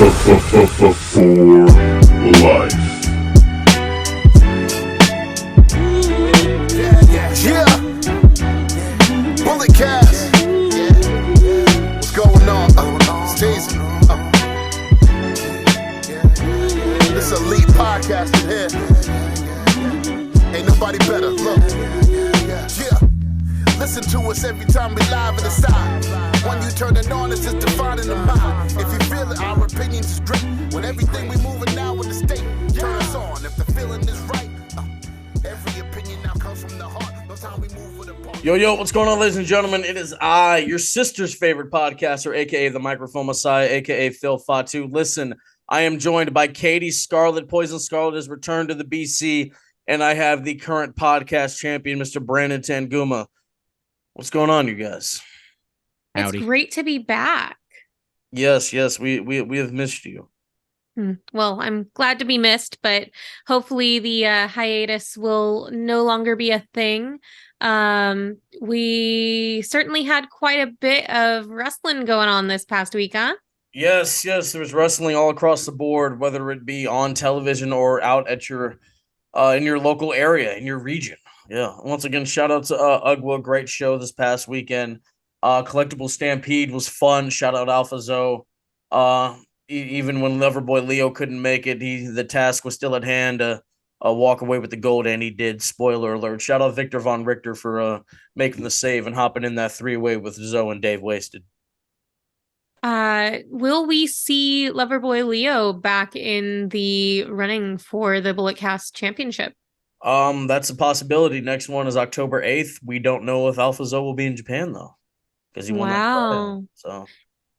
For life. Yeah. Bullet cast. What's going on? Stacy. This elite podcast in here. Ain't nobody better. Look. Yeah. Listen to us every time we live in the side. When you turn it on, it's just defining the mind. If you feel it, our opinions is great. When everything we moving now in the state, turn us on. If the feeling is right, every opinion now comes from the heart. No time we move with a part. Yo, what's going on, ladies and gentlemen? It is I, your sister's favorite podcaster, aka the Microphone Messiah, aka Phil Fatu. Listen, I am joined by Katie Scarlett. Poison Scarlett has returned to the BC, and I have the current podcast champion, Mr. Brandon Tanguma. What's going on, you guys? Howdy. It's great to be back. Yes, we have missed you. Well, I'm glad to be missed, but hopefully the hiatus will no longer be a thing. We certainly had quite a bit of wrestling going on this past week, huh? Yes, there was wrestling all across the board, whether it be on television or out at your in your local area, in your region. Yeah. Once again, shout out to Ugwa. Great show this past weekend. Collectible Stampede was fun. Shout out Alpha Zoe. Even when Loverboy Leo couldn't make it, the task was still at hand to walk away with the gold, and he did. Spoiler alert. Shout out Victor Von Richter for making the save and hopping in that three-way with Zoe and Dave Wasted. Will we see Loverboy Leo back in the running for the Bullet Cast Championship? That's a possibility. Next one is October 8th. We don't know if Alpha Zoe will be in Japan, though, because he won that title. So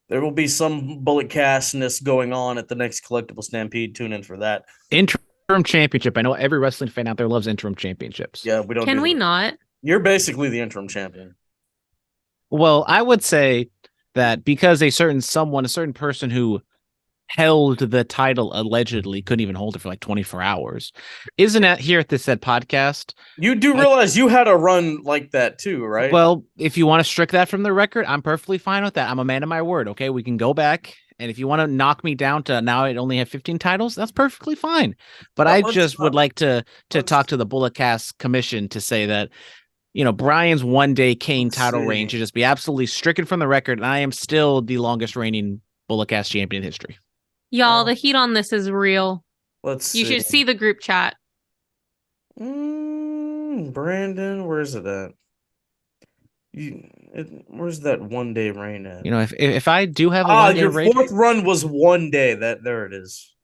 there will be some Bullet Castness going on at the next Collectible Stampede. Tune in for that. Interim championship. I know every wrestling fan out there loves interim championships. Yeah, we don't. Can we not? You're basically the interim champion. Well, I would say that because a certain person who held the title allegedly couldn't even hold it for like 24 hours. Isn't that here at this said podcast? You do realize you had a run like that too, right? Well, if you want to strike that from the record, I'm perfectly fine with that. I'm a man of my word. Okay, we can go back. And if you want to knock me down to now I only have 15 titles, that's perfectly fine. But I just would like to talk to the Bullet Cast Commission to say that, you know, Brian's one-day Kane title reign should just be absolutely stricken from the record. And I am still the longest reigning Bullet Cast champion in history. Y'all, the heat on this is real. You should see the group chat. Brandon, where's it at? Where's that one-day reign at? You know, if I do have a one-day your reign, fourth run was 1 day. There it is.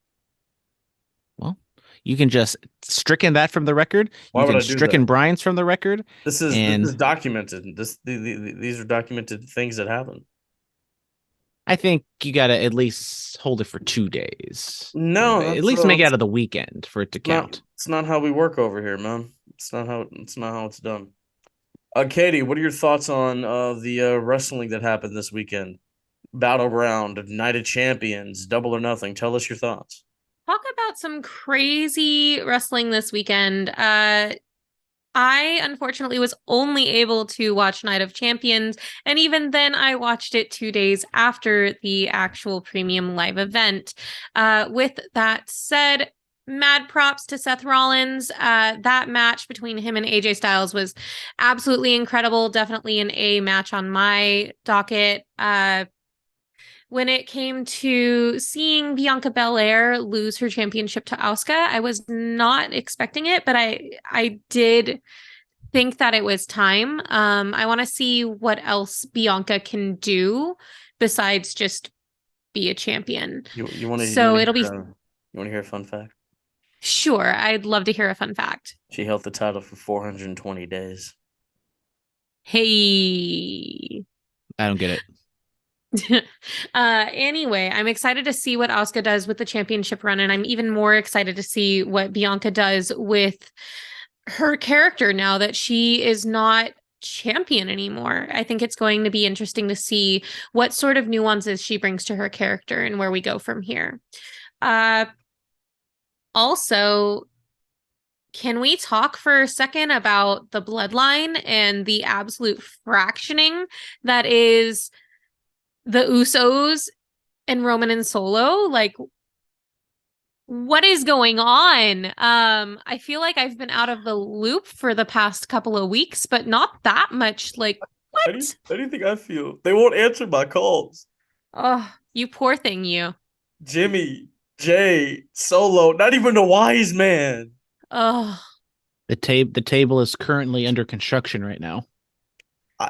Well, you can just stricken that from the record. Why you would can I do stricken that? Brian's from the record. This is documented. These are documented things that happen. I think you got to at least hold it for 2 days. No, at least make it out of the weekend for it to count. It's not how we work over here, man. It's not how it's done. Katie, what are your thoughts on the wrestling that happened this weekend? Battleground, Night of Champions, Double or Nothing. Tell us your thoughts. Talk about some crazy wrestling this weekend. I unfortunately was only able to watch Night of Champions, and even then I watched it 2 days after the actual premium live event. With that said, mad props to Seth Rollins. That match between him and AJ Styles was absolutely incredible. Definitely an A match on my docket. When it came to seeing Bianca Belair lose her championship to Asuka, I was not expecting it, but I did think that it was time. I want to see what else Bianca can do besides just be a champion. You want to hear a fun fact? Sure, I'd love to hear a fun fact. She held the title for 420 days. Hey. I don't get it. Anyway, I'm excited to see what Asuka does with the championship run, and I'm even more excited to see what Bianca does with her character now that she is not champion anymore. I think it's going to be interesting to see what sort of nuances she brings to her character and where we go from here. Also, can we talk for a second about the bloodline and the absolute fractioning that is the Usos and Roman and Solo. Like, what is going on? I feel like I've been out of the loop for the past couple of weeks, but not that much. Like, How what? do you think I feel? They won't answer my calls. Oh, you poor thing, you. Jimmy, Jay, Solo, not even a wise man. Oh, The table is currently under construction right now.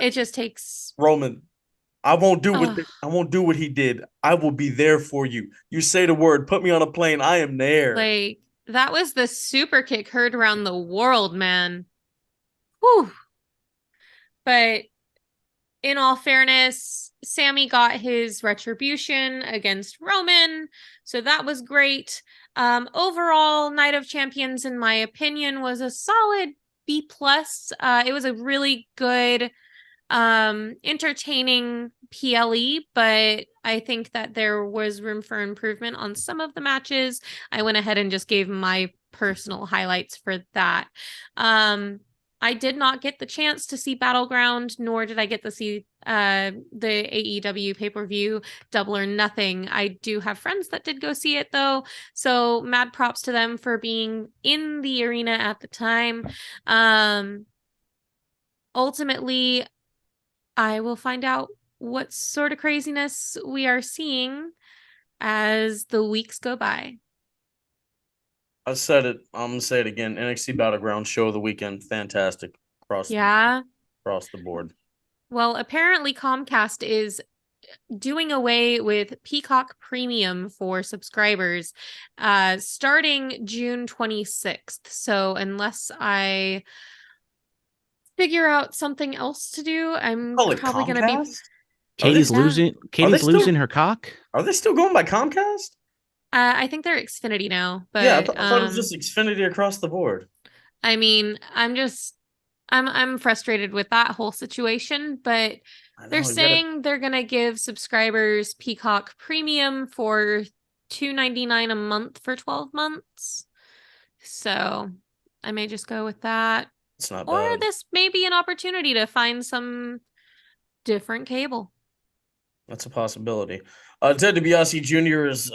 it just takes. Roman, I won't do Ugh. I won't do what he did. I will be there for you. You say the word, put me on a plane. I am there. Like, that was the super kick heard around the world, man. Whew. But in all fairness, Sammy got his retribution against Roman, so that was great. Overall, Night of Champions, in my opinion, was a solid B plus. It was a really good, entertaining PLE, but I think that there was room for improvement on some of the matches. I went ahead and just gave my personal highlights for that. I did not get the chance to see Battleground, nor did I get to see the AEW pay-per-view Double or Nothing. I do have friends that did go see it though, so mad props to them for being in the arena at the time. Ultimately, I will find out what sort of craziness we are seeing as the weeks go by. I said it. I'm gonna say it again. NXT Battleground show of the weekend, fantastic Yeah. across the board. Well, apparently Comcast is doing away with Peacock Premium for subscribers starting June 26th. So unless I figure out something else to do, I'm Call it probably going to be. Comcast? Katie's Yeah. Katie's losing her cock. Are they still going by Comcast? I think they're Xfinity now, but Yeah, I thought it was just Xfinity across the board. I mean, I'm frustrated with that whole situation, but they're saying they're gonna give subscribers Peacock Premium for $2.99 a month for 12 months. So I may just go with that. It's not Or bad. this may be an opportunity to find some different cable. That's a possibility. Ted DiBiase Jr. is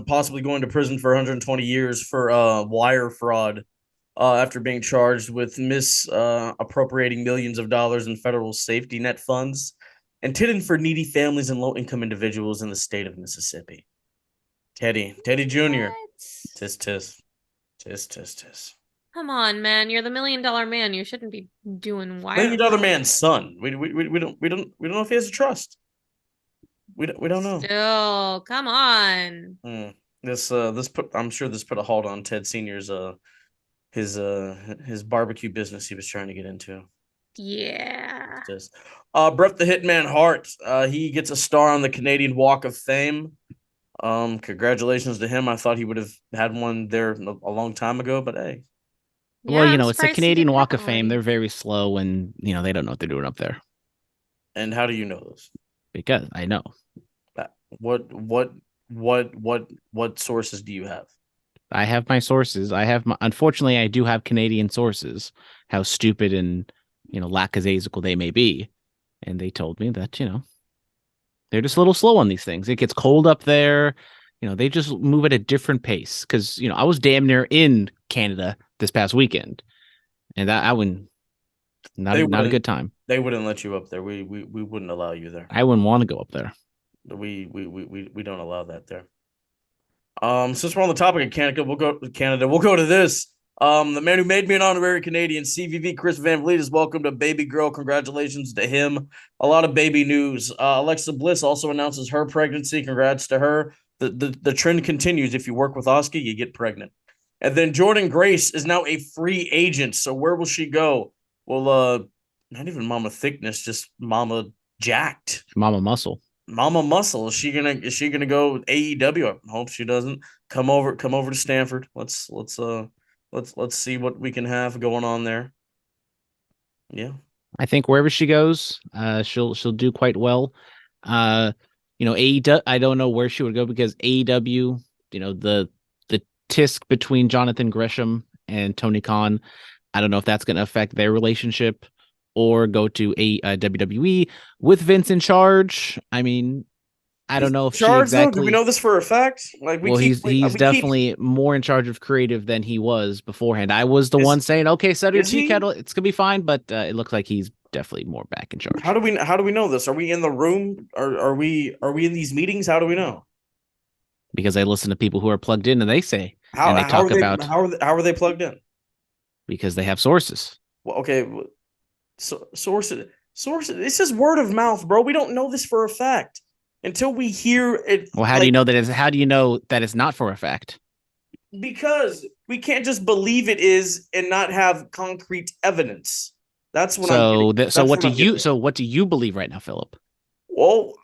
possibly going to prison for 120 years for wire fraud after being charged with misappropriating millions of dollars in federal safety net funds intended for needy families and low-income individuals in the state of Mississippi. Teddy Jr. What? Tis tis. Tis tis tis. Come on, man. You're the $1 million man. You shouldn't be doing wire $1 million fraud. man's son. We don't know if he has a trust. We don't know. Still, come on. I'm sure this put a halt on Ted Senior's his barbecue business he was trying to get into. Yeah. Just Bret the Hitman Hart. He gets a star on the Canadian Walk of Fame. Congratulations to him. I thought he would have had one there a long time ago, but hey. Well, Yeah, I'm it's the surprised he Canadian didn't Walk have of one Fame. already. They're very slow and, they don't know what they're doing up there. And how do you know this? Because I know. What sources do you have? I have my sources. Unfortunately, I do have Canadian sources, how stupid and, lackadaisical they may be. And they told me that, they're just a little slow on these things. It gets cold up there. They just move at a different pace. Because, I was damn near in Canada this past weekend. And I wouldn't, not a good time. They wouldn't let you up there. We wouldn't allow you there. I wouldn't want to go up there. We don't allow that there. Since we're on the topic of Canada, we'll go to this. The man who made me an honorary Canadian, CVV Chris Van Vliet, is welcome to baby girl. Congratulations to him. A lot of baby news. Alexa Bliss also announces her pregnancy. Congrats to her. The trend continues. If you work with Oski, you get pregnant. And then Jordan Grace is now a free agent. So where will she go? Well, not even Mama Thickness, just Mama Jacked. Mama Muscle. Mama Muscle. Is she gonna go AEW? I hope she doesn't. Come over to Stanford. Let's see what we can have going on there. Yeah. I think wherever she goes, she'll do quite well. AEW, I don't know where she would go because AEW, the tisk between Jonathan Gresham and Tony Khan, I don't know if that's going to affect their relationship or go to WWE with Vince in charge. I mean, I don't know if she charge though? Do we exactly. know this for a fact? Like Well, he's we keep definitely more in charge of creative than he was beforehand. I was the one saying, "Okay, set your is tea he? kettle. It's gonna be fine." But it looks like he's definitely more back in charge. How do we know this? Are we in the room? Are we in these meetings? How do we know? Because I listen to people who are plugged in and they say and they How talk are they about how are they plugged in? because they have sources. Well, okay, so sources. This is word of mouth, bro. We don't know this for a fact until we hear it. Well, how do you know that? How do you know that it's not for a fact? Because we can't just believe it is and not have concrete evidence. That's what I'm getting. So what do you believe right now, Philip? Well,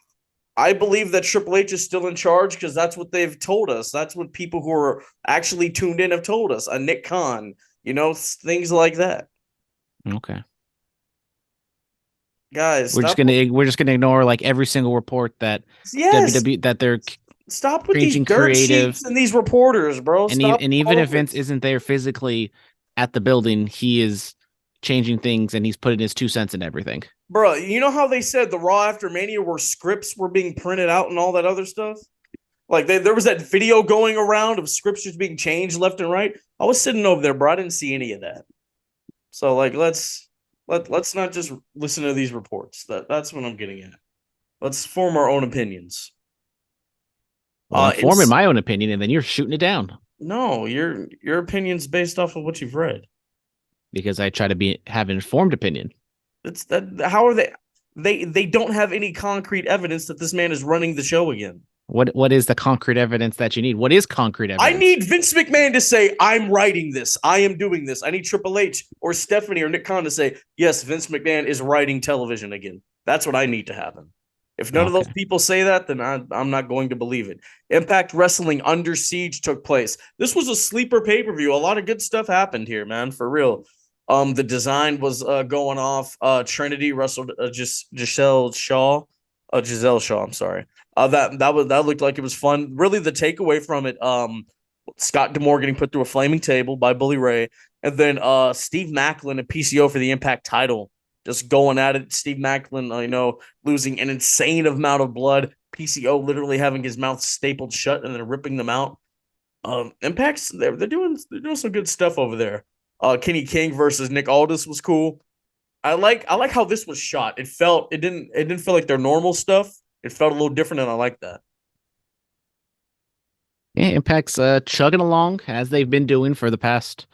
I believe that Triple H is still in charge because that's what they've told us. That's what people who are actually tuned in have told us. A Nick Khan, things like that. Okay. Guys, we're just gonna ignore like every single report that WWE that they're stop with these changing dirt creative sheets and these reporters, bro. and even if Vince isn't there physically at the building, he is changing things and he's putting his 2 cents in everything. Bro, you know how they said the Raw after Mania where scripts were being printed out and all that other stuff? Like there was that video going around of scripts just being changed left and right. I was sitting over there, bro. I didn't see any of that. So like let's not just listen to these reports. That's what I'm getting at. Let's form our own opinions. Well, I'm forming my own opinion, and then you're shooting it down. No, your opinion's based off of what you've read. Because I try to have an informed opinion. It's that. How are they? They don't have any concrete evidence that this man is running the show again. What is the concrete evidence that you need? What is concrete evidence? I need Vince McMahon to say, I'm writing this. I am doing this. I need Triple H or Stephanie or Nick Khan to say, yes, Vince McMahon is writing television again. That's what I need to happen. If none of those people say that, then I'm not going to believe it. Impact Wrestling Under Siege took place. This was a sleeper pay-per-view. A lot of good stuff happened here, man, for real. The design was going off. Trinity wrestled Giselle Shaw. Giselle Shaw, I'm sorry. That looked like it was fun. Really, the takeaway from it, Scott D'Amore getting put through a flaming table by Bully Ray, and then Steve Macklin and PCO for the Impact title, just going at it. Steve Macklin, losing an insane amount of blood. PCO literally having his mouth stapled shut and then ripping them out. Impact's they're doing some good stuff over there. Kenny King versus Nick Aldis was cool. I like how this was shot. It didn't feel like their normal stuff. It felt a little different, and I like that. Yeah, Impact's chugging along as they've been doing for the past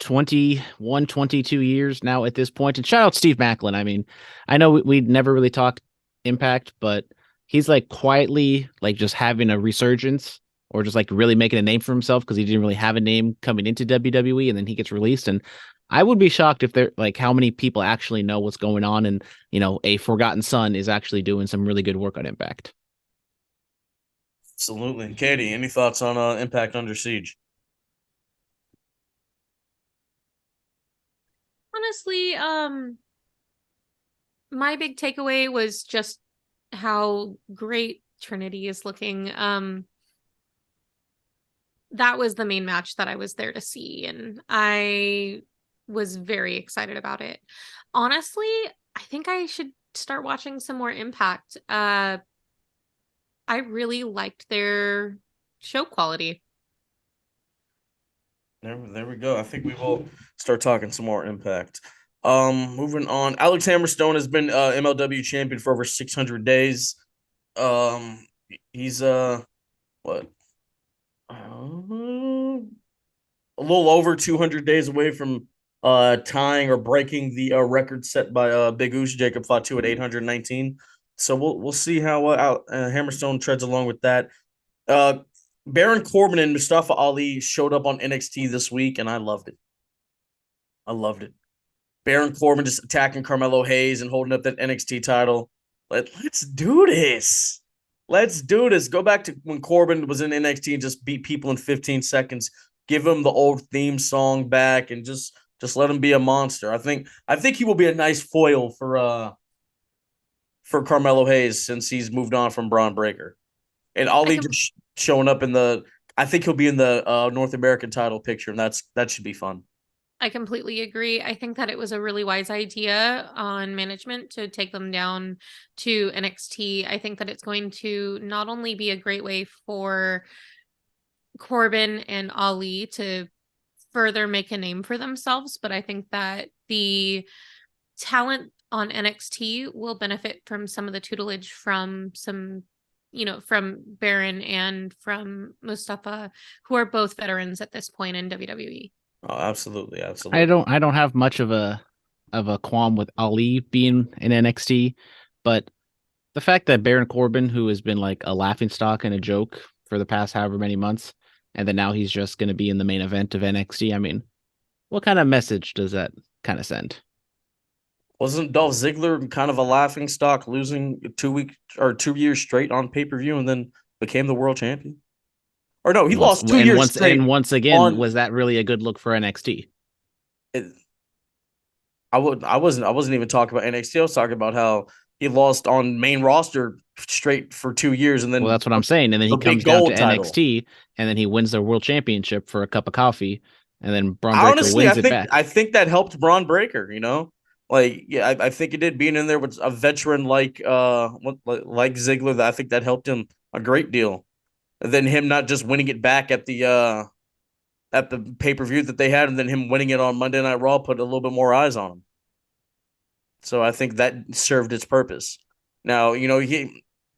21, 22 years now at this point. And shout out Steve Macklin. I mean, I know we'd never really talked Impact, but he's like quietly like just having a resurgence or just like really making a name for himself because he didn't really have a name coming into WWE and then he gets released. And I would be shocked if they're like how many people actually know what's going on. And, a Forgotten Son is actually doing some really good work on Impact. Absolutely. Katie, any thoughts on Impact Under Siege? Honestly, my big takeaway was just how great Trinity is looking. That was the main match that I was there to see, and I was very excited about it. Honestly, I think I should start watching some more Impact. I really liked their show quality. There we go. I think we will start talking some more Impact. Moving on. Alex Hammerstone has been MLW champion for over 600 days. He's what? A little over 200 days away from tying or breaking the record set by Big Oosh. Jacob Fatu at 819. So we'll see how Hammerstone treads along with that. Baron Corbin and Mustafa Ali showed up on NXT this week, and I loved it. Baron Corbin just attacking Carmelo Hayes and holding up that NXT title. Let's do this. Let's do this. Go back to when Corbin was in NXT and just beat people in 15 seconds. Give him the old theme song back and just let him be a monster. I think he will be a nice foil for Carmelo Hayes since he's moved on from Braun Breaker. And Ali just showing up I think he'll be in the North American title picture, and that should be fun. I completely agree. I think that it was a really wise idea on management to take them down to NXT. I think that it's going to not only be a great way for Corbin and Ali to further make a name for themselves, but I think that the talent on NXT will benefit from some of the tutelage from from Baron and from Mustafa, who are both veterans at this point in WWE. Oh, absolutely, absolutely. I don't have much of a qualm with Ali being in NXT, but the fact that Baron Corbin, who has been like a laughingstock and a joke for the past however many months, and then now he's just going to be in the main event of NXT. I mean, what kind of message does that kind of send? Wasn't Dolph Ziggler kind of a laughing stock, losing 2 years straight on pay-per-view and then became the world champion? Or no, he lost 2 years straight. And once again, was that really a good look for NXT? I wasn't even talking about NXT. I was talking about how he lost on main roster straight for 2 years, and then that's what I'm saying. And then he comes down to NXT, and then he wins the world championship for a cup of coffee, and then Braun Breaker wins it back. I think that helped Braun Breaker. You know, I think it did, being in there with a veteran like Ziggler. I think that helped him a great deal. And then him not just winning it back at the pay-per-view that they had, and then him winning it on Monday Night Raw put a little bit more eyes on him. So I think that served its purpose. Now,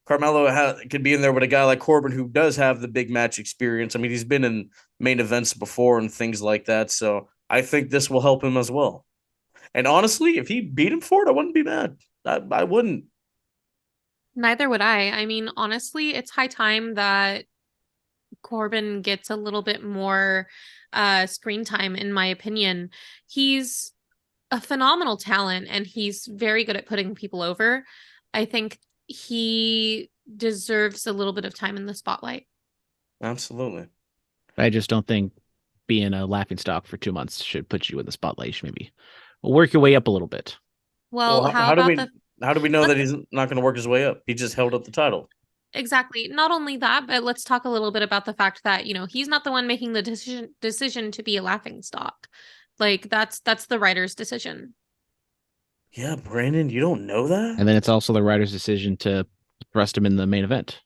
Carmelo could be in there with a guy like Corbin, who does have the big match experience. I mean, he's been in main events before and things like that. So I think this will help him as well. And honestly, if he beat him for it, I wouldn't be mad. I wouldn't. Neither would I. I mean, honestly, it's high time that Corbin gets a little bit more screen time, in my opinion. He's a phenomenal talent, and he's very good at putting people over. I think he deserves a little bit of time in the spotlight. Absolutely. I just don't think being a laughingstock for 2 months should put you in the spotlight. You should maybe work your way up a little bit. Well, how do we know that he's not going to work his way up? He just held up the title. Exactly. Not only that, but let's talk a little bit about the fact that, he's not the one making the decision to be a laughingstock. Like, that's the writer's decision. Yeah, Brandon, you don't know that? And then it's also the writer's decision to thrust him in the main event.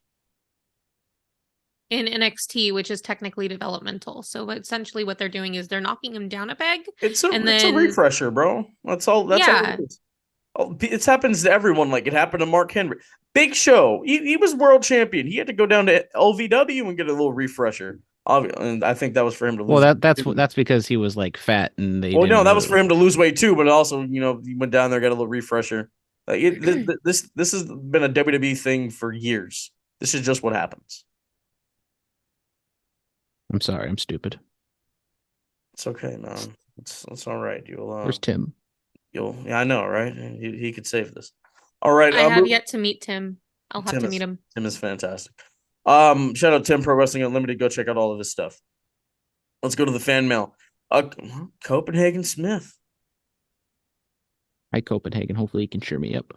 In NXT, which is technically developmental. So essentially what they're doing is they're knocking him down a peg. It's a refresher, bro. That's all it is. It happens to everyone. Like, it happened to Mark Henry. Big Show. He was world champion. He had to go down to LVW and get a little refresher. And I think that was for him to lose. Well, that's because he was like fat and they. Well, no, that was for him to lose weight too. But also, he went down there, got a little refresher. This has been a WWE thing for years. This is just what happens. I'm sorry, I'm stupid. It's okay, man. It's all right. Where's Tim? Yeah, I know, right? He could save this. All right. I have yet to meet Tim. I'll have to meet him. Tim is fantastic. Shout out Tim Pro Wrestling Unlimited. Go check out all of his stuff. Let's go to the fan mail. Copenhagen Smith. Hi, Copenhagen. Hopefully you can cheer me up.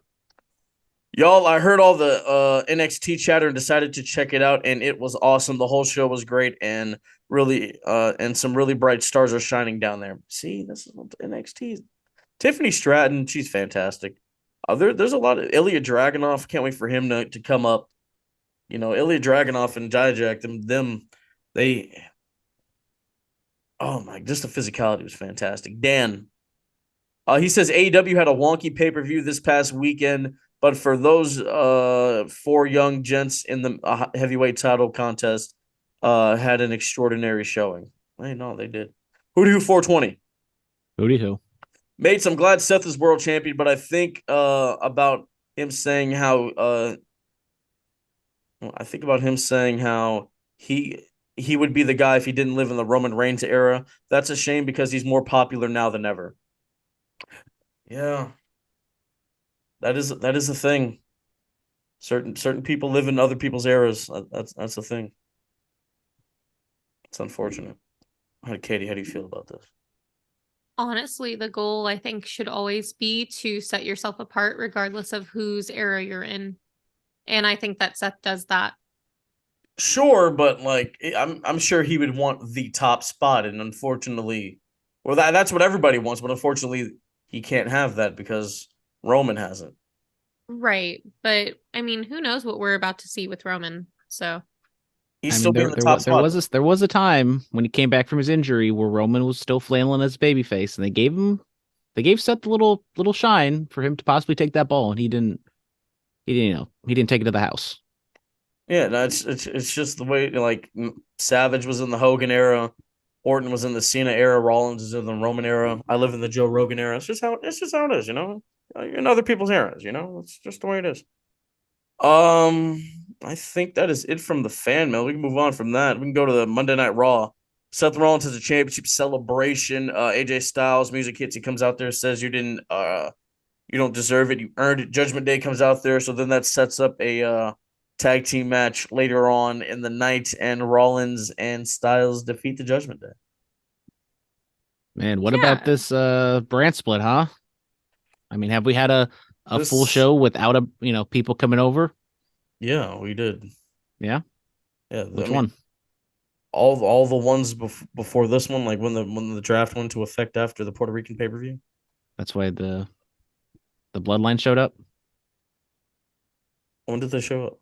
Y'all, I heard all the NXT chatter and decided to check it out, and it was awesome. The whole show was great, and really, and some really bright stars are shining down there. See, this is NXT. Tiffany Stratton, she's fantastic. There's a lot of Ilya Dragunov. Can't wait for him to come up. Ilya Dragunov and Dijak, just the physicality was fantastic. Dan, he says AEW had a wonky pay-per-view this past weekend, but for those 4 young gents in the heavyweight title contest, had an extraordinary showing. Hey, no, they did. Who 420? Who? Mates, I'm glad Seth is world champion, but I think about him saying how he would be the guy if he didn't live in the Roman Reigns era. That's a shame because he's more popular now than ever. Yeah. That is a thing. Certain people live in other people's eras. That's a thing. It's unfortunate. Katie, how do you feel about this? Honestly, the goal, I think, should always be to set yourself apart regardless of whose era you're in. And I think that Seth does that. Sure, but I'm sure he would want the top spot, and unfortunately, Well, that's what everybody wants, but unfortunately, he can't have that because Roman hasn't. Right. But I mean, who knows what we're about to see with Roman. So He's I still mean, being the top spot. there was a time when he came back from his injury where Roman was still flailing as babyface, and they gave Seth a little shine for him to possibly take that ball, and he didn't take it to the house. Yeah, that's it's just the way like Savage was in the Hogan era, Orton was in the Cena era, Rollins is in the Roman era. I live in the Joe Rogan era. It's just how it is, you know. In other people's eras, you know. It's just the way it is. I think that is it from the fan mail. We can move on from that. We can go to the Monday Night Raw. Seth Rollins has a championship celebration. AJ Styles music hits. He comes out there, says you don't deserve it. You earned it. Judgment Day comes out there, so then that sets up a tag team match later on in the night, and Rollins and Styles defeat the Judgment Day. Man, what Yeah. about this brand split, huh? I mean, have we had a full This- show without people coming over? Yeah, we did. Yeah. Yeah, Which one? All the ones before this one, like when the draft went into effect after the Puerto Rican pay per view. That's why the bloodline showed up. When did they show up?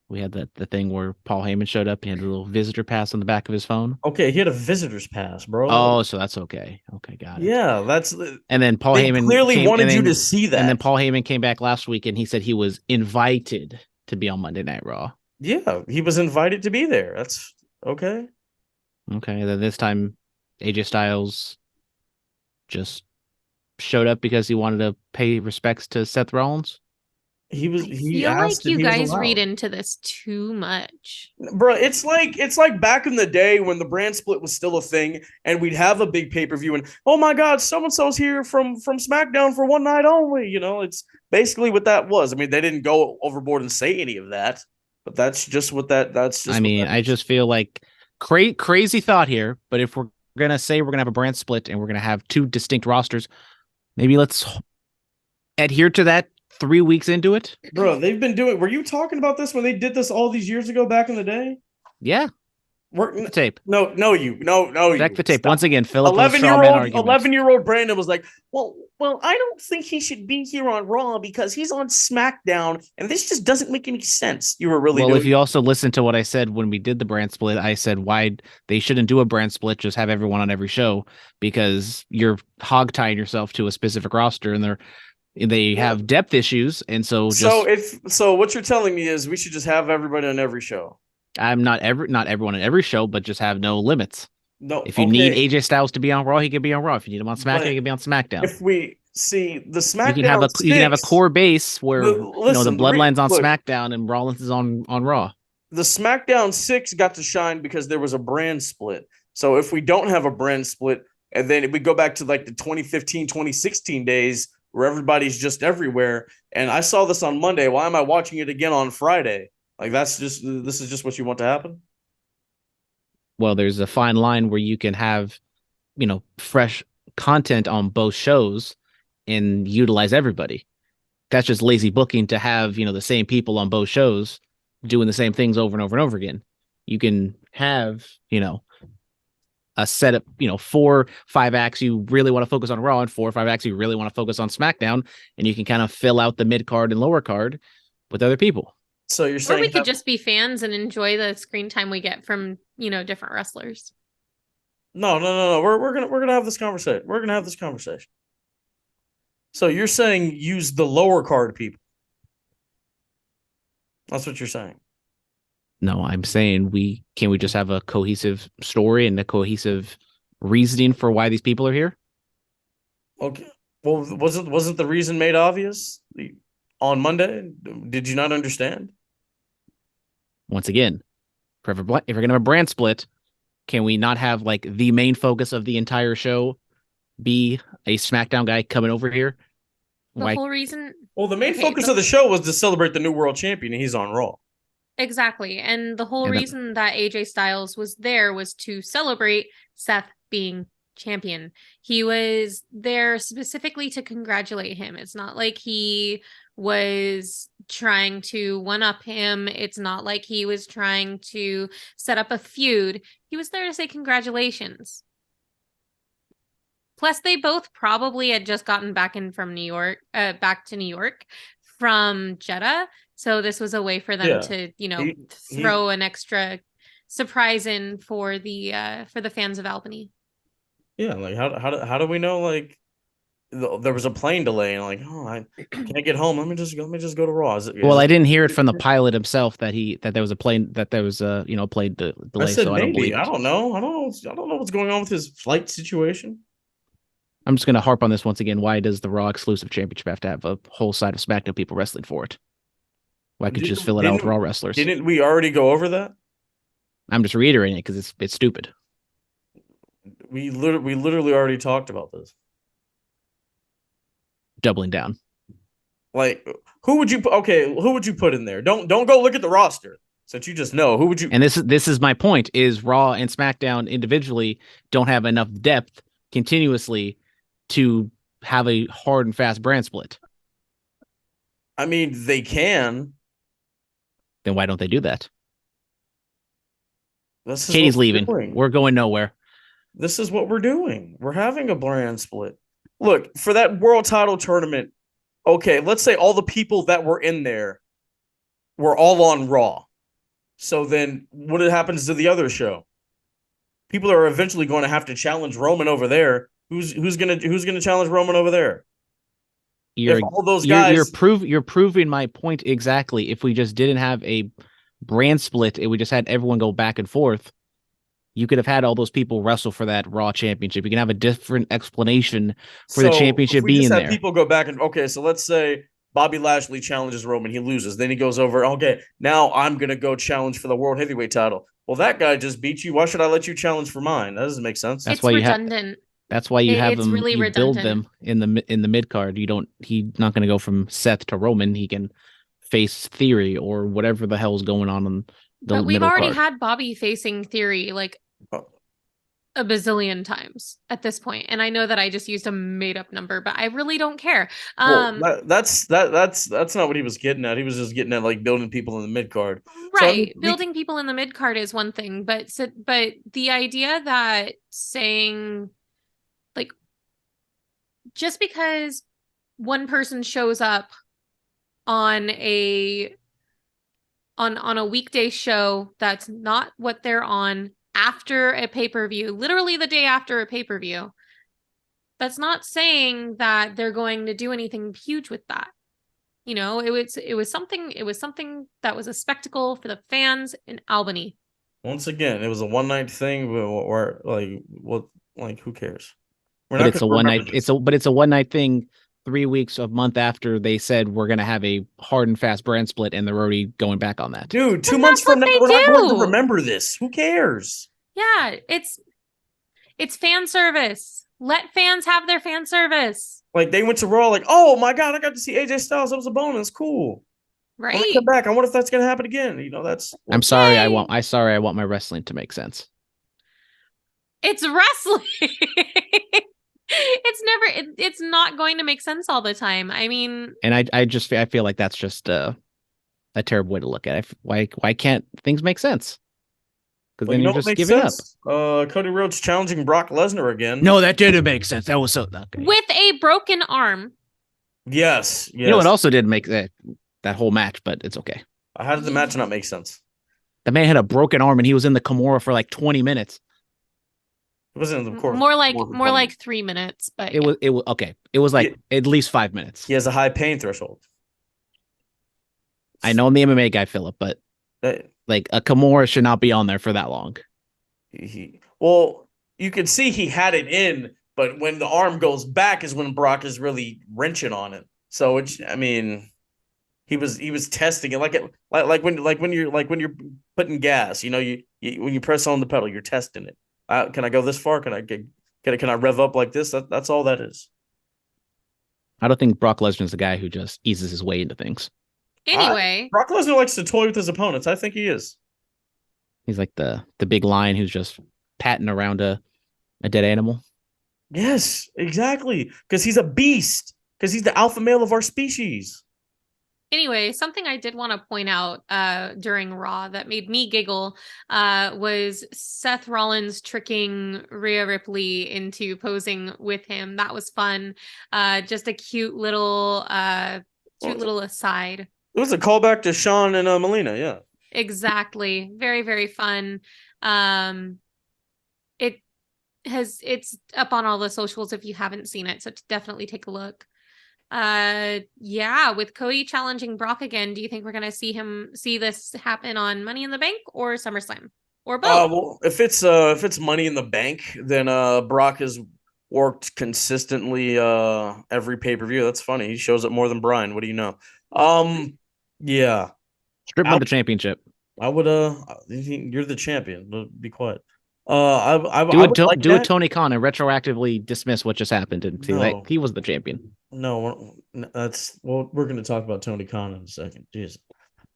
We had the thing where Paul Heyman showed up. He had a little visitor pass on the back of his phone. Okay, he had a visitor's pass, bro. Oh, so that's okay. Okay, got it. Yeah, And then Paul they Heyman clearly wanted you to see that. And then Paul Heyman came back last week and he said he was invited to be on Monday Night Raw. Yeah, he was invited to be there. That's okay. Okay, and then this time AJ Styles just showed up because he wanted to pay respects to Seth Rollins. He was. I He feel asked like you if he was guys allowed. read into this too much. Bro, it's like back in the day when the brand split was still a thing, and we'd have a big pay per view, and oh my God, so and so's here from SmackDown for one night only. You know, it's basically what that was. I mean, they didn't go overboard and say any of that, but that's just what that. That's just. I mean, I just feel like crazy thought here, but if we're gonna say we're gonna have a brand split and we're gonna have two distinct rosters, maybe let's adhere to that 3 weeks into it. Bro, they've been doing. Were you talking about this when they did this all these years ago back in the day? Yeah. We're, Tape. no, you. Check the tape. Stop. Once again, Phillip was strawman arguments. 11-year-old Brandon was like, well, I don't think he should be here on Raw because he's on SmackDown, and this just doesn't make any sense. You were really well. doing. If you also listen to what I said when we did the brand split, I said why they shouldn't do a brand split, just have everyone on every show because you're hog tying yourself to a specific roster, and they have depth issues, and so what you're telling me is we should just have everybody on every show. I'm not everyone on every show, but just have no limits. No, if you need AJ Styles to be on Raw, he can be on Raw. If you need him on SmackDown, he can be on SmackDown. If we see the SmackDown, you can have a core base where the Bloodline's on SmackDown and Rollins is on Raw. The SmackDown 6 got to shine because there was a brand split. So if we don't have a brand split, and then we go back to like the 2015, 2016 days where everybody's just everywhere, and I saw this on Monday, why am I watching it again on Friday? Like this is just what you want to happen? Well, there's a fine line where you can have, fresh content on both shows and utilize everybody. That's just lazy booking to have, the same people on both shows doing the same things over and over and over again. You can have, a set of, 4-5 acts you really want to focus on Raw and 4 or 5 acts you really want to focus on SmackDown, and you can kind of fill out the mid card and lower card with other people. So you're saying, or we could just be fans and enjoy the screen time we get from different wrestlers. No. We're gonna have this conversation. So you're saying use the lower card people. That's what you're saying. No, I'm saying we just have a cohesive story and a cohesive reasoning for why these people are here. Okay. Well, wasn't the reason made obvious on Monday? Did you not understand? Once again, if we're gonna have a brand split, can we not have like the main focus of the entire show be a SmackDown guy coming over here? Whole reason. Well, the main focus of the show was to celebrate the new world champion, and he's on Raw. Exactly. And the whole reason that AJ Styles was there was to celebrate Seth being champion. He was there specifically to congratulate him. It's not like he was trying to one-up him. It's not like he was trying to set up a feud. He was there to say congratulations. Plus, they both probably had just gotten back to New York from Jeddah. So this was a way for them to, throw an extra surprise in for the fans of Albany. Yeah, like how do we know like there was a plane delay and like, oh, I can't get home. Let me just go to Raw. Well, I didn't hear it from the pilot himself that there was a plane plane delay. I said so maybe. I don't believe it. I don't know. I don't know what's going on with his flight situation. I'm just going to harp on this once again. Why does the Raw exclusive championship have to have a whole side of SmackDown people wrestling for it? Why could you just fill it out with Raw wrestlers? Didn't we already go over that? I'm just reiterating it because it's stupid. We literally already talked about this. Doubling down. Like, who would you put in there? Don't go look at the roster since you just know. Who would you? And this is my point: is Raw and SmackDown individually don't have enough depth continuously to have a hard and fast brand split. I mean, they can. Then why don't they do that? Katie's leaving. We're going nowhere. This is what we're doing. We're having a brand split. Look, for that world title tournament, okay, let's say all the people that were in there were all on Raw. So then what happens to the other show? People are eventually going to have to challenge Roman over there. Who's gonna challenge Roman over there? You're proving my point exactly. If we just didn't have a brand split and we just had everyone go back and forth, you could have had all those people wrestle for that Raw championship. You can have a different explanation for the championship being there. People go back and okay, so let's say Bobby Lashley challenges Roman, he loses, then he goes over. Okay, now I'm gonna go challenge for the World Heavyweight title. Well, that guy just beat you. Why should I let you challenge for mine? That doesn't make sense. That's why redundant. That's why you have them. Really you build them in the mid card. He's not going to go from Seth to Roman. He can face Theory or whatever the hell's going on in the But we've already card. had Bobby facing Theory like a bazillion times at this point, and I know that I just used a made up number, but I really don't care. That's not what he was getting at. He was just getting at like building people in the mid card. Right. So, I mean, building people in the mid card is one thing, but the idea that saying like just because one person shows up on a weekday show that's not what they're on after a pay-per-view, literally the day after a pay-per-view, that's not saying that they're going to do anything huge with that. You know, it was something that was a spectacle for the fans in Albany. Once again, it was a one night thing where who cares? But it's a one night. It's a one night thing. 3 weeks, a month after they said we're going to have a hard and fast brand split, and they're already going back on that. Dude, 2 months from now, we're not going to remember this. Who cares? Yeah, it's fan service. Let fans have their fan service. Like they went to Raw, like, oh my god, I got to see AJ Styles. That was a bonus. Cool. Right. When I come back, I wonder if that's going to happen again. You know, that's. I'm sorry. I want my wrestling to make sense. It's wrestling. It's not going to make sense all the time. I mean, and I feel like that's just a terrible way to look at it. Why can't things make sense? Because then you're just giving up. Cody Rhodes challenging Brock Lesnar again. No, that didn't make sense. That was so okay. With a broken arm. Yes. You know, it also didn't make that whole match, but it's okay. How did the match not make sense? The man had a broken arm and he was in the Kimura for like 20 minutes. It wasn't in the court. More like 3 minutes, but it was okay. It was like at least 5 minutes. He has a high pain threshold. I know I'm the MMA guy, Phillip, but like a Kimura should not be on there for that long. Well, you can see he had it in, but when the arm goes back is when Brock is really wrenching on it. So he was testing it like when you're putting gas. You know, you when you press on the pedal, you're testing it. Can I go this far? Can I rev up like this? That's all that is. I don't think Brock Lesnar is the guy who just eases his way into things. Anyway, Brock Lesnar likes to toy with his opponents. I think he is. He's like the big lion who's just patting around a dead animal. Yes, exactly. Because he's a beast. Because he's the alpha male of our species. Anyway, something I did want to point out during Raw that made me giggle was Seth Rollins tricking Rhea Ripley into posing with him. That was fun. Just a cute little aside. It was a callback to Shawn and Melina, yeah. Exactly. Very, very fun. It's up on all the socials if you haven't seen it, so definitely take a look. With Cody challenging Brock again, do you think we're gonna see this happen on Money in the Bank or SummerSlam or both? Well, if it's Money in the Bank, then Brock has worked consistently every pay-per-view. That's funny. He shows up more than Bryan. What do you know? Yeah. Strip him of the championship. I would you're the champion. Be quiet. Do a Tony Khan and retroactively dismiss what just happened and see like he was the champion. No, we're going to talk about Tony Khan in a second. Jeez.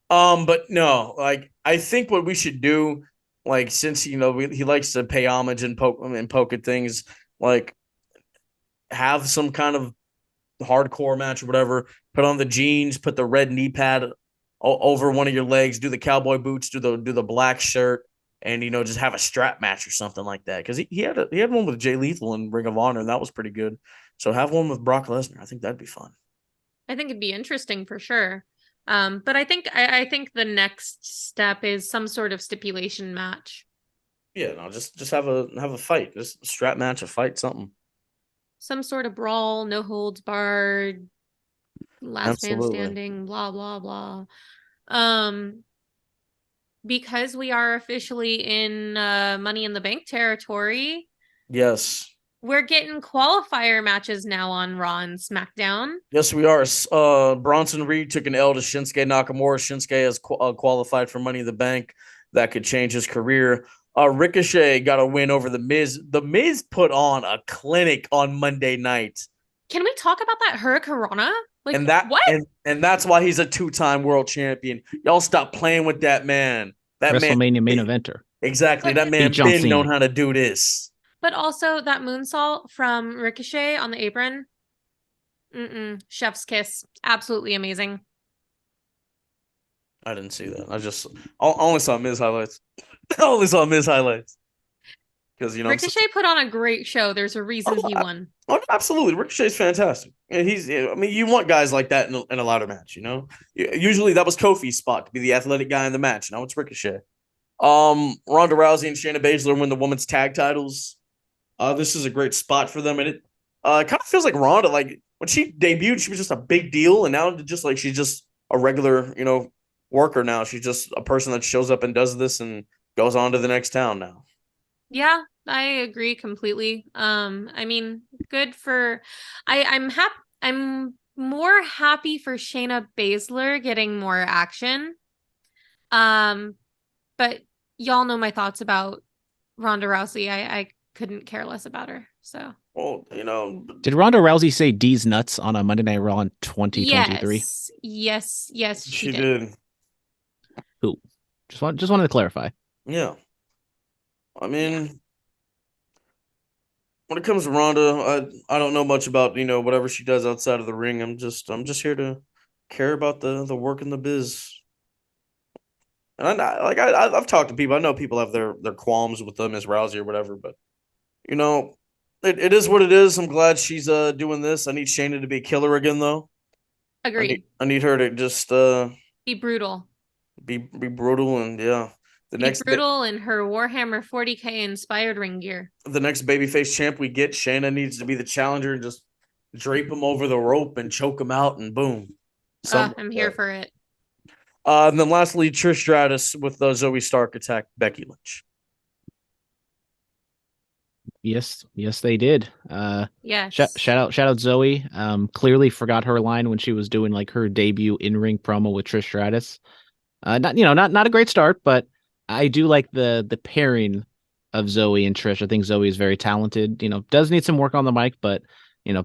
But no, like I think what we should do, like since he likes to pay homage and poke at things, like have some kind of hardcore match or whatever. Put on the jeans, put the red knee pad over one of your legs, do the cowboy boots, do the black shirt. And just have a strap match or something like that, because he had one with Jay Lethal in Ring of Honor, and that was pretty good. So have one with Brock Lesnar. I think that'd be fun. I think it'd be interesting for sure. But I think the next step is some sort of stipulation match. Yeah, no, just have a fight, just a strap match, a fight, something. Some sort of brawl, no holds barred, last man standing, blah blah blah. Because we are officially in Money in the Bank territory. Yes. We're getting qualifier matches now on Raw and SmackDown. Yes, we are. Bronson Reed took an L to Shinsuke Nakamura. Shinsuke has qualified for Money in the Bank. That could change his career. Ricochet got a win over The Miz. The Miz put on a clinic on Monday night. Can we talk about that Hurricanrana? What? And that's why he's a 2-time world champion. Y'all stop playing with that man. That WrestleMania main eventer. Exactly. That man been known how to do this. But also that moonsault from Ricochet on the apron. Chef's kiss. Absolutely amazing. I didn't see that. I only saw Miz highlights. Because Ricochet put on a great show. There's a reason he won. Absolutely, Ricochet's fantastic, and you want guys like that in a ladder match. Usually that was Kofi's spot to be the athletic guy in the match. Now it's Ricochet. Ronda Rousey and Shayna Baszler win the women's tag titles. This is a great spot for them, and it kind of feels like Ronda. Like when she debuted, she was just a big deal, and now she's just a regular worker now. She's just a person that shows up and does this and goes on to the next town now. Yeah, I agree completely. I mean, good for I'm happy. I'm more happy for Shayna Baszler getting more action. But y'all know my thoughts about Ronda Rousey. I couldn't care less about her. So. Well, did Ronda Rousey say D's nuts on a Monday Night Raw in 2023? Yes, she did. Who? Just wanted to clarify. Yeah. I mean, when it comes to Ronda, I don't know much about whatever she does outside of the ring. I'm just here to care about the work in the biz. And I've talked to people. I know people have their qualms with Miss Rousey or whatever, but it is what it is. I'm glad she's doing this. I need Shayna to be a killer again, though. Agreed. I need her to just be brutal. Be brutal and yeah. Brutal in her Warhammer 40K inspired ring gear. The next babyface champ we get, Shayna needs to be the challenger and just drape him over the rope and choke him out and boom. I'm here for it. And then lastly, Trish Stratus with Zoe Stark attack Becky Lynch. Yes, they did. Yes. Shout out Zoe. Clearly forgot her line when she was doing like her debut in-ring promo with Trish Stratus. Not a great start, but I do like the pairing of Zoe and Trish. I think Zoe is very talented. Does need some work on the mic, but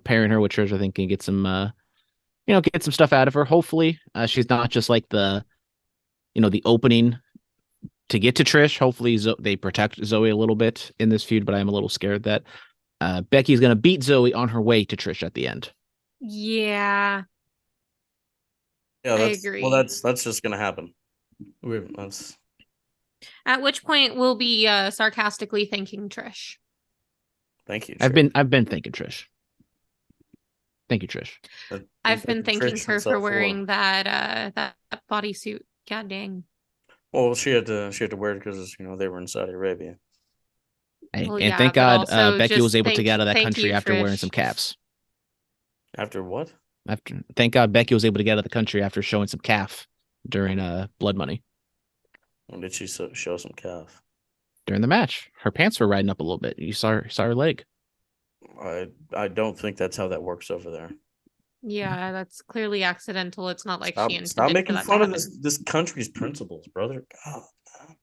pairing her with Trish, I think can get some get some stuff out of her. Hopefully, she's not just like the opening to get to Trish. Hopefully, they protect Zoe a little bit in this feud, but I am a little scared that Becky's going to beat Zoe on her way to Trish at the end. Yeah. Yeah, I that's agree. well, that's just gonna happen. That's At which point we'll be sarcastically thanking Trish. thank you. I've Trish. been thinking, Trish. Thank you, Trish. I've been thanking Trish her for himself wearing that bodysuit. God dang. Well, she had to wear it because they were in Saudi Arabia. Hey, Well, and yeah, thank but God also Becky was just able to get out of that thank country you, after wearing Trish. some calves. After what? Thank God Becky was able to get out of the country after showing some calf during Blood Money. When did she show some calf? During the match, her pants were riding up a little bit. You saw her leg. I don't think that's how that works over there. Yeah, that's clearly accidental. It's not like she Stop intended for making that to fun of happen. this country's principles, brother. God, man.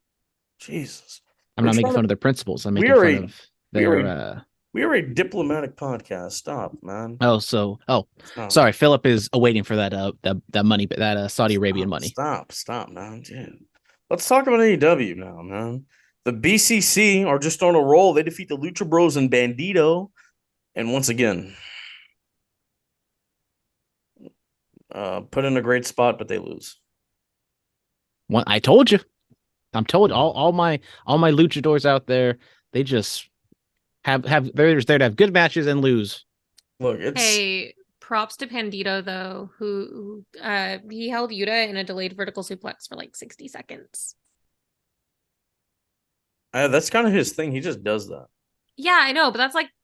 Jesus. I'm We're not making trying fun to. of their principles. I'm We making are fun a of we are their. a we are a diplomatic podcast. Stop, man. Oh, Stop. sorry. Philip is awaiting for that money, that Saudi Arabian money. Stop, man. Dude. Let's talk about AEW now, man. The BCC are just on a roll. They defeat the Lucha Bros and Bandito, and once again, put in a great spot, but they lose. I told you. I'm told all my luchadors out there. They just they're just there to have good matches and lose. Look, it's Hey, props to Pandito though, who he held Yuta in a delayed vertical suplex for like 60 seconds. that's kind of his thing. He just does that. Yeah, I know, but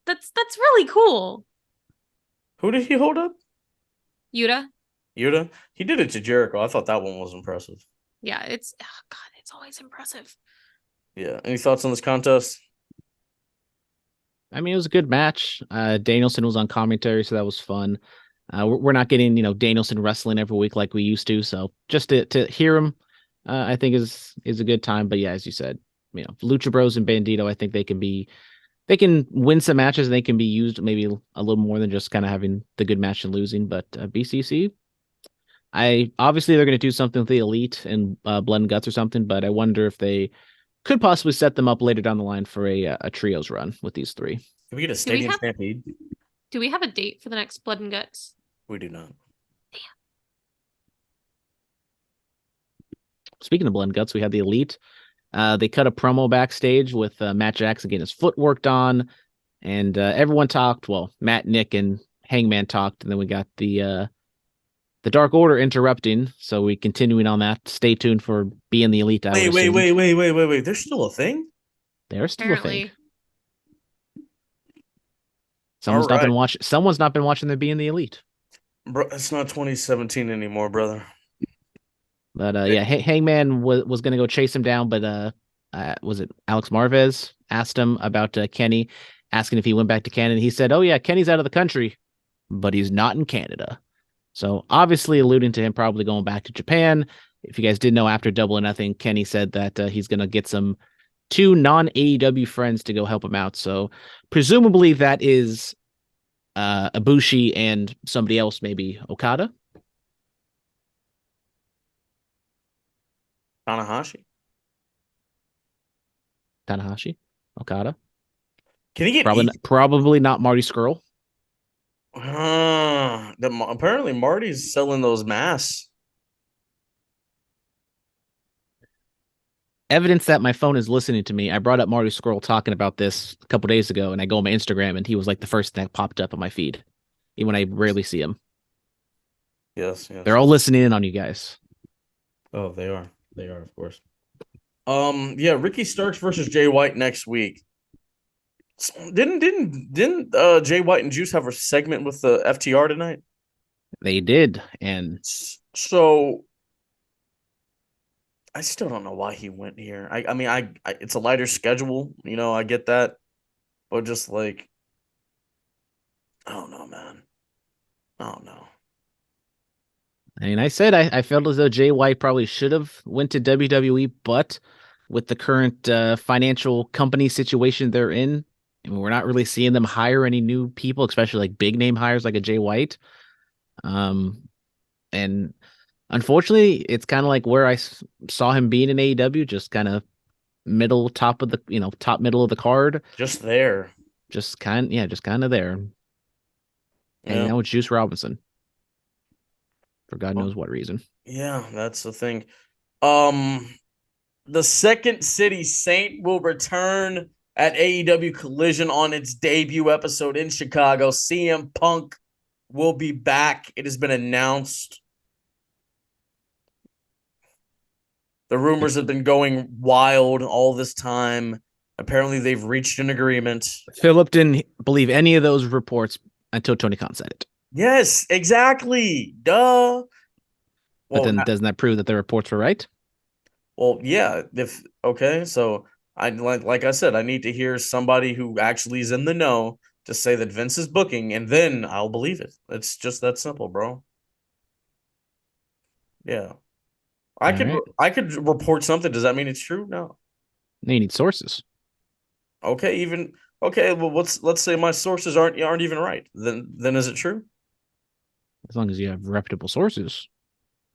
that's really cool. Who did he hold up? Yuta. Yuta. He did it to Jericho. I thought that one was impressive. Yeah, it's God, it's always impressive. Yeah. Any thoughts on this contest? I mean, it was a good match. Danielson was on commentary, so that was fun. We're not getting Danielson wrestling every week like we used to, so just to hear him, I think is a good time. But yeah, as you said, Lucha Bros and Bandito, I think they can win some matches and they can be used maybe a little more than just kind of having the good match and losing. But BCC, I obviously they're going to do something with the Elite and Blood and Guts or something, but I wonder if they could possibly set them up later down the line for a trios run with these three. Can we get a stadium stampede? Do we have a date for the next Blood and Guts? We do not. Speaking of Blood and Guts, we had the Elite. They cut a promo backstage with Matt Jackson getting his foot worked on, and everyone talked. Well, Matt, Nick, and Hangman talked, and then we got the Dark Order interrupting. So we continuing on that. Stay tuned for being the Elite. Wait. There's still a thing? There's still a thing. Someone's not been watching the Being the Elite. Bro, it's not 2017 anymore, brother. But yeah, Hangman was gonna go chase him down, but was it Alex Marvez asked him about Kenny, asking if he went back to Canada. He said, "Oh yeah, Kenny's out of the country, but he's not in Canada." So obviously alluding to him probably going back to Japan. If you guys didn't know, after Double or Nothing, Kenny said that he's gonna get some 2 non-AEW friends to go help him out. So presumably that is Ibushi and somebody else, maybe Okada. Tanahashi, Okada. Can he get probably not Marty Scurll? Apparently Marty's selling those masks. Evidence that my phone is listening to me. I brought up Marty Scurll talking about this a couple days ago, and I go on my Instagram, and he was like the first thing that popped up on my feed, even when I rarely see him. Yes. They're all listening in on you guys. Oh, they are. They are, of course. Yeah, Ricky Starks versus Jay White next week. Didn't Jay White and Juice have a segment with the FTR tonight? They did, and so I still don't know why he went here. I mean, it's a lighter schedule, I get that, but just like, I don't know, man. I don't know. I mean, I said I felt as though Jay White probably should have went to WWE, but with the current financial company situation they're in, and we're not really seeing them hire any new people, especially like big name hires like a Jay White. And unfortunately, it's kind of like where I saw him being in AEW, just kind of top middle of the card. Just there. Just kind of there. Hanging out with Juice Robinson. for God knows what reason. Yeah, that's the thing. The Second City Saint will return at AEW Collision on its debut episode in Chicago. CM Punk will be back. It has been announced. The rumors have been going wild all this time. Apparently, they've reached an agreement. Phillip didn't believe any of those reports until Tony Khan said it. Yes, exactly. Duh. But then doesn't that prove that the reports were right? Well, yeah. So I like I said, I need to hear somebody who actually is in the know to say that Vince is booking, and then I'll believe it. It's just that simple, bro. Yeah. I could report something. Does that mean it's true? No. You need sources. Okay, well let's say my sources aren't even right. Then is it true? As long as you have reputable sources.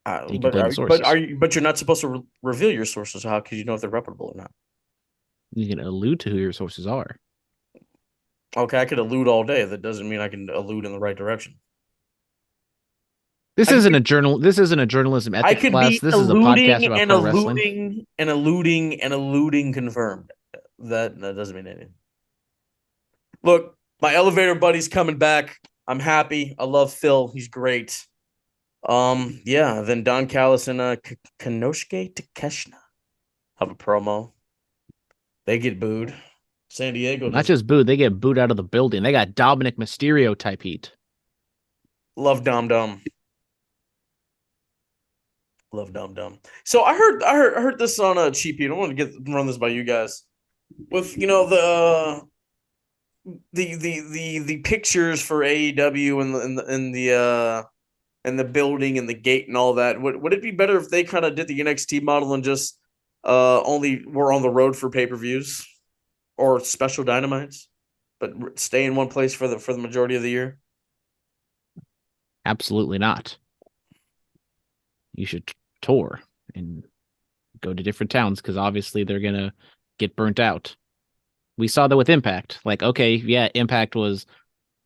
But you're not supposed to reveal your sources. How could you know if they're reputable or not? You can allude to who your sources are. Okay, I could allude all day. That doesn't mean I can allude in the right direction. This isn't a journalism ethics class. This is a podcast about pro wrestling. alluding confirmed. That doesn't mean anything. Look, my elevator buddy's coming back. I'm happy. I love Phil. He's great. Yeah. Then Don Callis and Konosuke Takeshita have a promo. They get booed. San Diego not just booed. They get booed out of the building. They got Dominic Mysterio type heat. Love Dom Dom. Love Dum Dum. So I heard this on a cheap heat. I want to run this by you guys. With the pictures for AEW and the building and the gate and all that. Would it be better if they kind of did the NXT model and just only were on the road for pay-per-views or special dynamites, but stay in one place for the majority of the year? Absolutely not. You should tour and go to different towns because obviously they're gonna get burnt out. We saw that with Impact. Like, okay, yeah, Impact was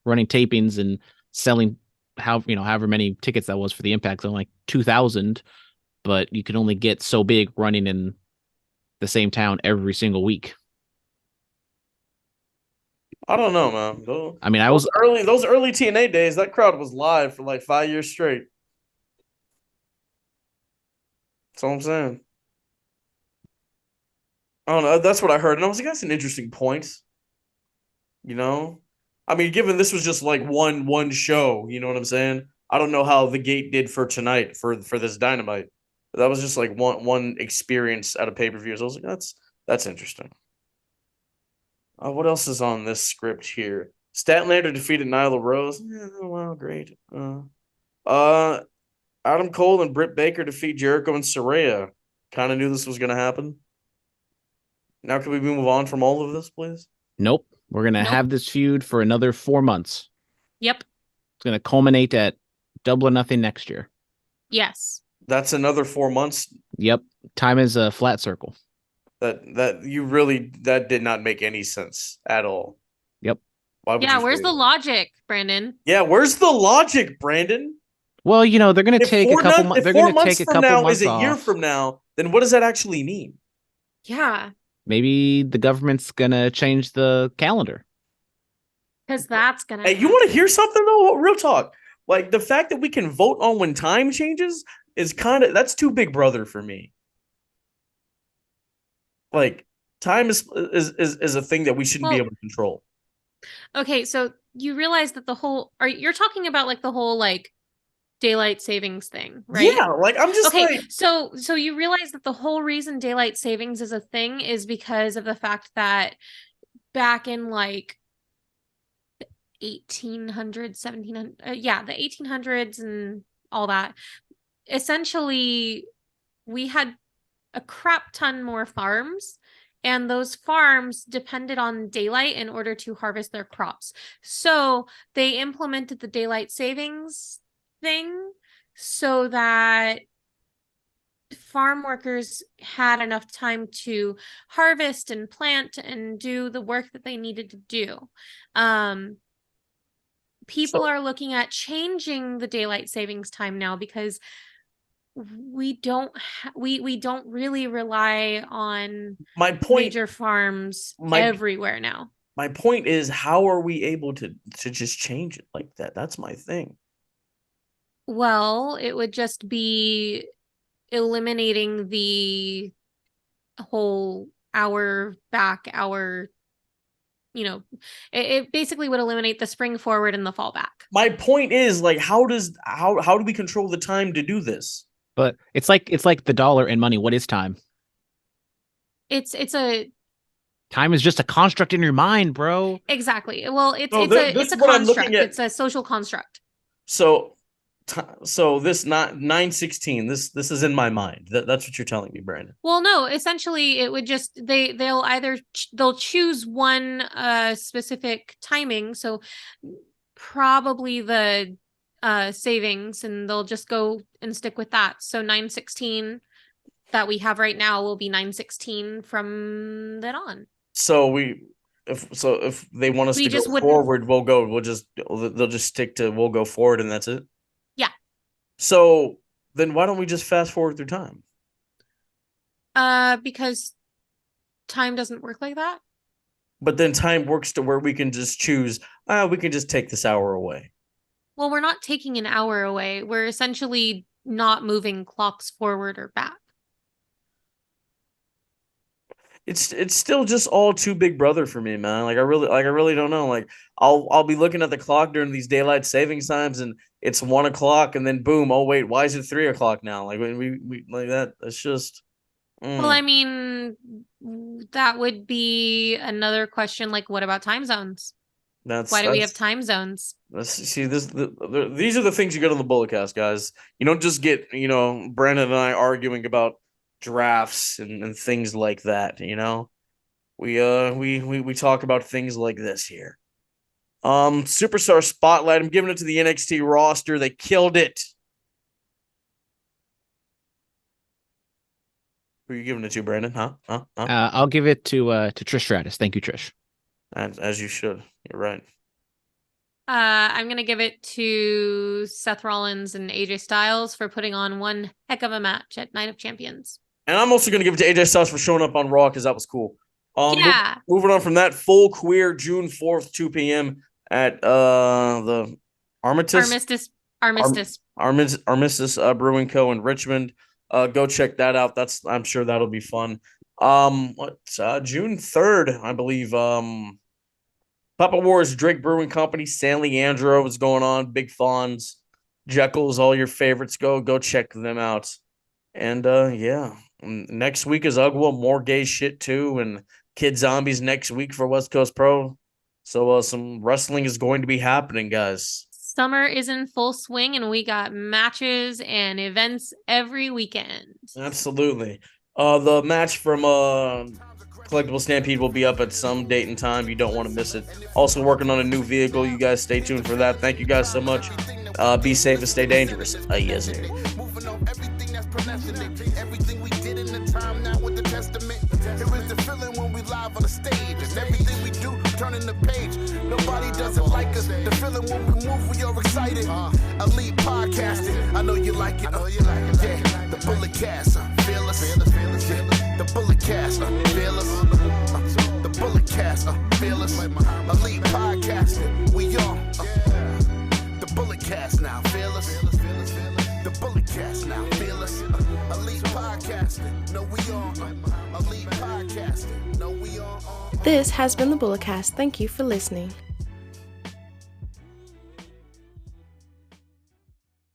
running tapings and selling however many tickets that was for the Impact, so like 2,000, but you could only get so big running in the same town every single week. I don't know, man. I mean, those early TNA days. That crowd was live for like 5 years straight. That's all I'm saying. I don't know. That's what I heard, and I was like, "That's an interesting point." I mean, given this was just like one show, you know what I'm saying? I don't know how the gate did for tonight for this Dynamite. But that was just like one experience at a pay-per-view. So I was like, that's interesting. What else is on this script here? Statlander defeated Nyla Rose. Yeah, well, great. Adam Cole and Britt Baker defeat Jericho and Saraya. Kind of knew this was going to happen. Now can we move on from all of this, please? Nope. We're going to have this feud for another 4 months. Yep. It's going to culminate at Double or Nothing next year. Yes. That's another 4 months. Yep. Time is a flat circle. That did not make any sense at all. Yep. Where's the logic, Brandon? Yeah, where's the logic, Brandon? Well, they're going to take a couple months. They're going to take a couple months off. Is a year from now, then what does that actually mean? Yeah. Maybe the government's going to change the calendar. Because that's going to Hey, you want to hear something, though? Real talk. Like, the fact that we can vote on when time changes is that's too big brother for me. Like, time is a thing that we shouldn't be able to control. Okay, so you realize that you're talking about like the whole like daylight savings thing, right? Yeah, like I'm just okay. So you realize that the whole reason daylight savings is a thing is because of the fact that back in like 1800s, 1700, the 1800s and all that, essentially we had a crap ton more farms, and those farms depended on daylight in order to harvest their crops. So they implemented the daylight savings thing so that farm workers had enough time to harvest and plant and do the work that they needed to do. people are looking at changing the daylight savings time now because we don't really rely on major farms everywhere now. My point is, how are we able to just change it like that? That's my thing. Well, it would just be eliminating the whole hour, it basically would eliminate the spring forward and the fall back. My point is, like, how do we control the time to do this? But it's like the dollar in money. What is time? Time is just a construct in your mind, bro. Exactly. Well, it's a construct. It's a social construct. So this not 9/16. This is in my mind. That's what you're telling me, Brandon. Well, no. Essentially, it would just they'll choose one specific timing. So probably the savings, and they'll just go and stick with that. So 9/16 that we have right now will be 9/16 from then on. So if they want us to go forward, they'll just stick to we'll go forward and that's it. Yeah. So then why don't we just fast forward through time? Because time doesn't work like that. But then time works to where we can just choose, we can just take this hour away. Well, we're not taking an hour away. We're essentially not moving clocks forward or back. It's still just all too Big Brother for me, man. I really don't know. Like I'll be looking at the clock during these daylight savings times, and it's 1 o'clock, and then boom, oh wait, why is it 3 o'clock now? Like when we like that. That's just. Well, I mean, that would be another question. Like, what about time zones? Why do we have time zones? These are the things you get on the Bulletcast, guys. You don't just get Brandon and I arguing about drafts and things like that. We talk about things like this here. Superstar Spotlight. I'm giving it to the NXT roster. They killed it. Who are you giving it to, Brandon? Huh? I'll give it to Trish Stratus. Thank you, Trish. As you should. You're right. I'm going to give it to Seth Rollins and AJ Styles for putting on one heck of a match at Night of Champions. And I'm also going to give it to AJ Styles for showing up on Raw because that was cool. Yeah. Moving on from that, full queer June 4th, 2 p.m. at the Armistice Brewing Co. in Richmond. Go check that out. I'm sure that'll be fun. June 3rd, I believe. Papa Wars Drake Brewing Company, San Leandro is going on. Big Fawns, Jekyll's, all your favorites. Go check them out. And yeah, next week is Ugwa, more gay shit too, and Kid Zombies next week for West Coast Pro. So some wrestling is going to be happening, guys. Summer is in full swing, and we got matches and events every weekend. Absolutely. The match from Collectible Stampede will be up at some date and time. You don't want to miss it. Also working on a new vehicle. You guys stay tuned for that. Thank you guys so much. Be safe and stay dangerous. Yes, sir. Everything we did in the time now with the testament. Here is the feeling when we live on the stage. And everything we do, turning the page. Nobody doesn't like us. The feeling when we move, we are excited. Elite podcasting. I know you like it. Yeah, the Bulletcast. Fearless. The Bulletcast. Fearless. The Bulletcast. Fearless. Elite podcasting. We are the Bulletcast now. Fearless. The Bulletcast now. Fearless. Elite podcasting. No, we are elite podcasting. No, we are. This has been the Bulletcast. Thank you for listening.